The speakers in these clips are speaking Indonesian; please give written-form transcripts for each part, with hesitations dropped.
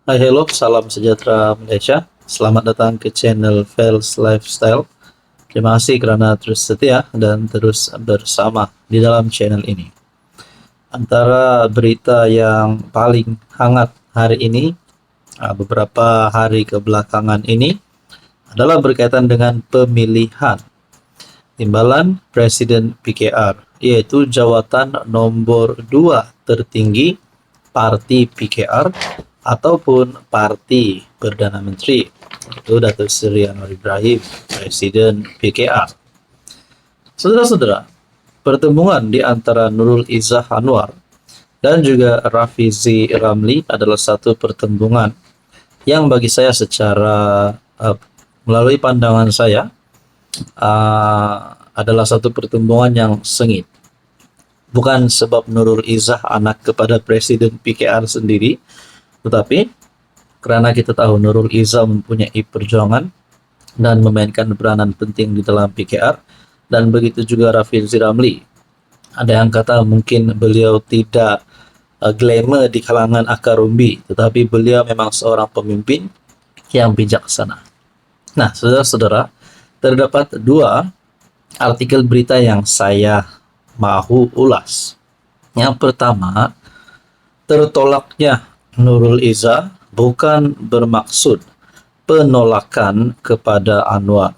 Hai, hello, salam sejahtera Malaysia. Selamat datang ke channel Fels Lifestyle. Terima kasih karena terus setia dan terus bersama di dalam channel ini. Antara berita yang paling hangat hari ini, beberapa hari kebelakangan ini, adalah berkaitan dengan pemilihan timbalan Presiden PKR, yaitu jawatan nomor 2 tertinggi parti PKR ataupun parti Perdana Menteri, itu Datuk Seri Anwar Ibrahim, Presiden PKR. Saudara-saudara, pertemuan di antara Nurul Izzah Anwar dan juga Rafizi Ramli adalah satu pertemuan yang bagi saya secara melalui pandangan saya adalah satu pertemuan yang sengit. Bukan sebab Nurul Izzah anak kepada Presiden PKR sendiri, tetapi karena kita tahu Nurul Izzah mempunyai perjuangan dan memainkan peranan penting di dalam PKR, dan begitu juga Rafizi Ramli. Ada yang kata mungkin beliau tidak glamour di kalangan akar umbi, tetapi beliau memang seorang pemimpin yang bijaksana. Nah, saudara-saudara, terdapat dua artikel berita yang saya mau ulas. Yang pertama, tertolaknya Nurul Izzah bukan bermaksud penolakan kepada Anwar.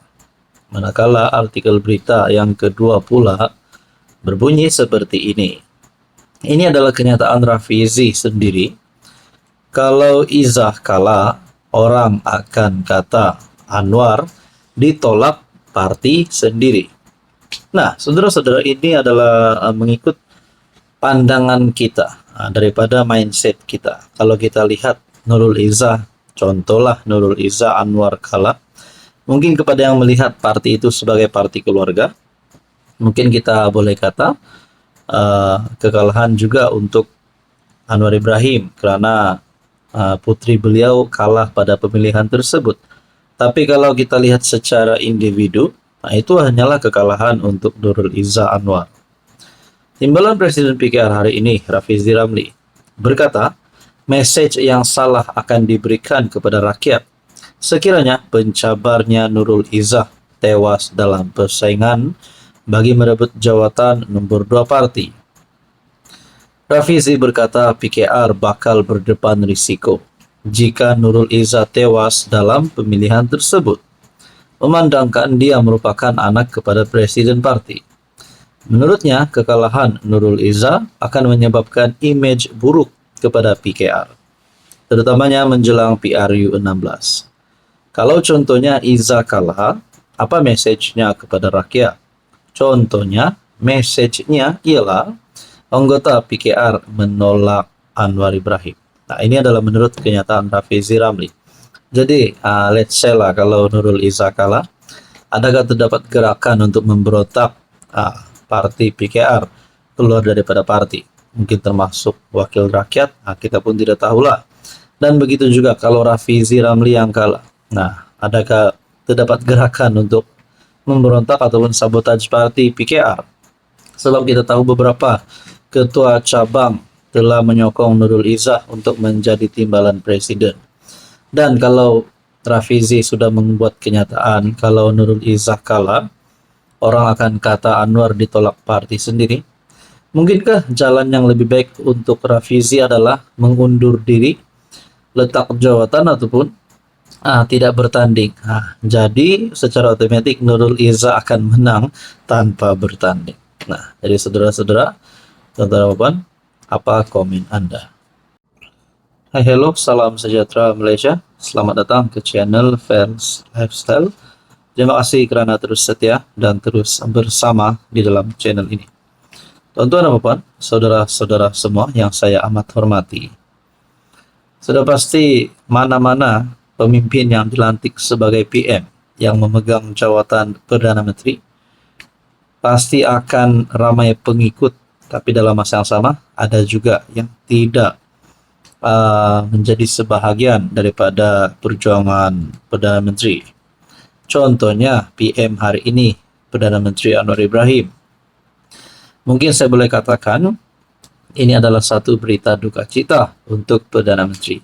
Manakala artikel berita yang kedua pula berbunyi seperti ini. Ini adalah kenyataan Rafizi sendiri. Kalau Izzah kalah, orang akan kata Anwar ditolak parti sendiri. Nah, saudara-saudara, ini adalah mengikut pandangan kita daripada mindset kita. Kalau kita lihat Nurul Izzah, contohlah Nurul Izzah Anwar kalah, mungkin kepada yang melihat parti itu sebagai parti keluarga, mungkin kita boleh kata kekalahan juga untuk Anwar Ibrahim karena putri beliau kalah pada pemilihan tersebut. Tapi kalau kita lihat secara individu, itu hanyalah kekalahan untuk Nurul Izzah Anwar. Timbalan Presiden PKR hari ini, Rafizi Ramli, berkata, message yang salah akan diberikan kepada rakyat sekiranya pencabarnya Nurul Izzah tewas dalam persaingan bagi merebut jawatan nomor 2 parti. Rafizi berkata PKR bakal berdepan risiko jika Nurul Izzah tewas dalam pemilihan tersebut, memandangkan dia merupakan anak kepada presiden parti. Menurutnya, kekalahan Nurul Izzah akan menyebabkan image buruk kepada PKR, terutamanya menjelang PRU 16. Kalau contohnya Izzah kalah, apa message-nya kepada rakyat? Contohnya, message-nya ialah anggota PKR menolak Anwar Ibrahim. Nah, ini adalah menurut kenyataan Rafizi Ramli. Jadi, let's say lah kalau Nurul Izzah kalah, adakah terdapat gerakan untuk memberontak parti PKR keluar daripada parti? Mungkin termasuk wakil rakyat, kita pun tidak tahulah. Dan begitu juga kalau Rafizi Ramli yang kalah. Nah, adakah terdapat gerakan untuk memberontak ataupun sabotage parti PKR? Sebab kita tahu beberapa ketua cabang telah menyokong Nurul Izzah untuk menjadi timbalan presiden. Dan kalau Rafizi sudah membuat kenyataan kalau Nurul Izzah kalah, orang akan kata Anwar ditolak parti sendiri. Mungkinkah jalan yang lebih baik untuk Rafizi adalah mengundur diri, letak jawatan ataupun tidak bertanding? Jadi secara otomatis Nurul Izzah akan menang tanpa bertanding. Nah, jadi saudara-saudara, apa komen Anda? Hai, hello, salam sejahtera Malaysia. Selamat datang ke channel Fels Lifestyle. Terima kasih karena terus setia dan terus bersama di dalam channel ini. Tuan-tuan dan puan, saudara-saudara semua yang saya amat hormati. Sudah pasti mana-mana pemimpin yang dilantik sebagai PM yang memegang jawatan Perdana Menteri pasti akan ramai pengikut, tapi dalam masa yang sama ada juga yang tidak menjadi sebahagian daripada perjuangan Perdana Menteri. Contohnya PM hari ini, Perdana Menteri Anwar Ibrahim. Mungkin saya boleh katakan ini adalah satu berita duka cita untuk Perdana Menteri.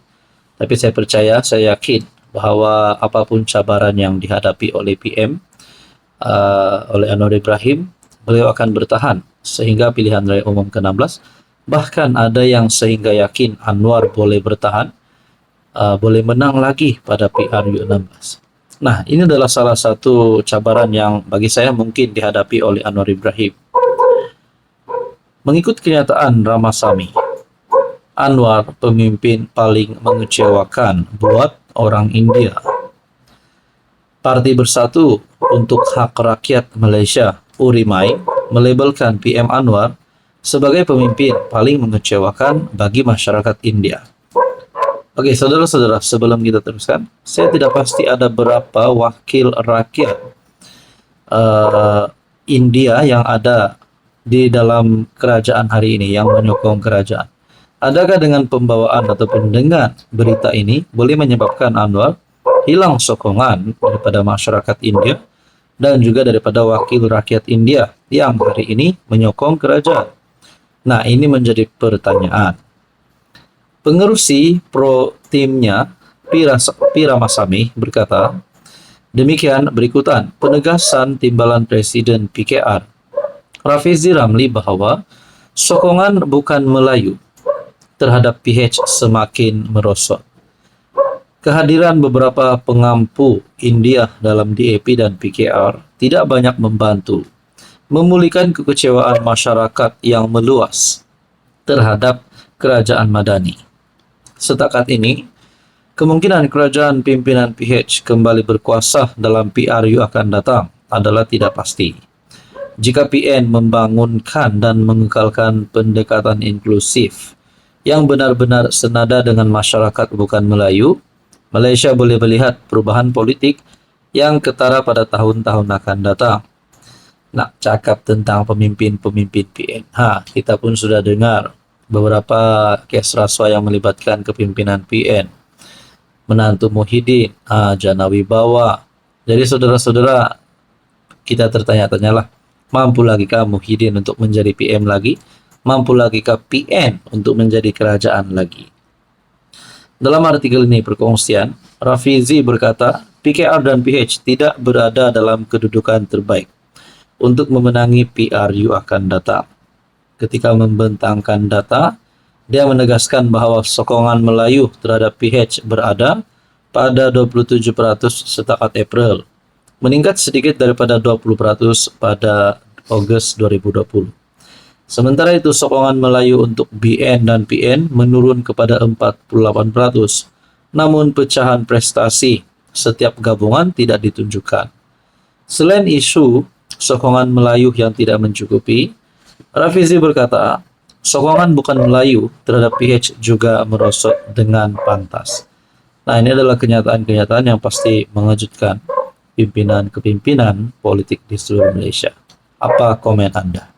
Tapi saya yakin bahwa apapun cabaran yang dihadapi oleh PM, oleh Anwar Ibrahim, beliau akan bertahan sehingga pilihan raya umum ke-16. Bahkan ada yang sehingga yakin Anwar boleh bertahan, boleh menang lagi pada PRU 16. Nah, ini adalah salah satu cabaran yang bagi saya mungkin dihadapi oleh Anwar Ibrahim. Mengikut kenyataan Ramasamy, Anwar pemimpin paling mengecewakan buat orang India. Parti Bersatu untuk Hak Rakyat Malaysia, URIMAI, melabelkan PM Anwar sebagai pemimpin paling mengecewakan bagi masyarakat India. Oke, saudara-saudara, sebelum kita teruskan, saya tidak pasti ada berapa wakil rakyat India yang ada di dalam kerajaan hari ini yang menyokong kerajaan. Adakah dengan pembawaan ataupun dengan berita ini boleh menyebabkan Anwar hilang sokongan daripada masyarakat India dan juga daripada wakil rakyat India yang hari ini menyokong kerajaan? Nah, ini menjadi pertanyaan. Pengerusi pro timnya, P. Ramasamy, berkata, demikian berikutan penegasan timbalan Presiden PKR, Rafizi Ramli, bahwa sokongan bukan Melayu terhadap PH semakin merosot. Kehadiran beberapa pengampu India dalam DAP dan PKR tidak banyak membantu memulihkan kekecewaan masyarakat yang meluas terhadap kerajaan Madani. Setakat ini, kemungkinan kerajaan pimpinan PH kembali berkuasa dalam PRU akan datang adalah tidak pasti. Jika PN membangunkan dan mengekalkan pendekatan inklusif yang benar-benar senada dengan masyarakat bukan Melayu, Malaysia boleh melihat perubahan politik yang ketara pada tahun-tahun akan datang. Nak cakap tentang pemimpin-pemimpin PN, kita pun sudah dengar beberapa kes rasuah yang melibatkan kepimpinan PN. Menantu Muhyiddin, Jana Wibawa. Jadi saudara-saudara, kita tertanya-tanyalah, mampu lagikah Muhyiddin untuk menjadi PM lagi? Mampu lagikah PN untuk menjadi kerajaan lagi? Dalam artikel ini perkongsian, Rafizi berkata, PKR dan PH tidak berada dalam kedudukan terbaik untuk memenangi PRU akan datang. Ketika membentangkan data, dia menegaskan bahwa sokongan Melayu terhadap PH berada pada 27% setakat April, meningkat sedikit daripada 20% pada Agustus 2020. Sementara itu, sokongan Melayu untuk BN dan PN menurun kepada 48%, namun pecahan prestasi setiap gabungan tidak ditunjukkan. Selain isu sokongan Melayu yang tidak mencukupi, Rafizi berkata, sokongan bukan Melayu terhadap PH juga merosot dengan pantas. Nah, ini adalah kenyataan-kenyataan yang pasti mengejutkan pimpinan-kepimpinan politik di seluruh Malaysia. Apa komen Anda?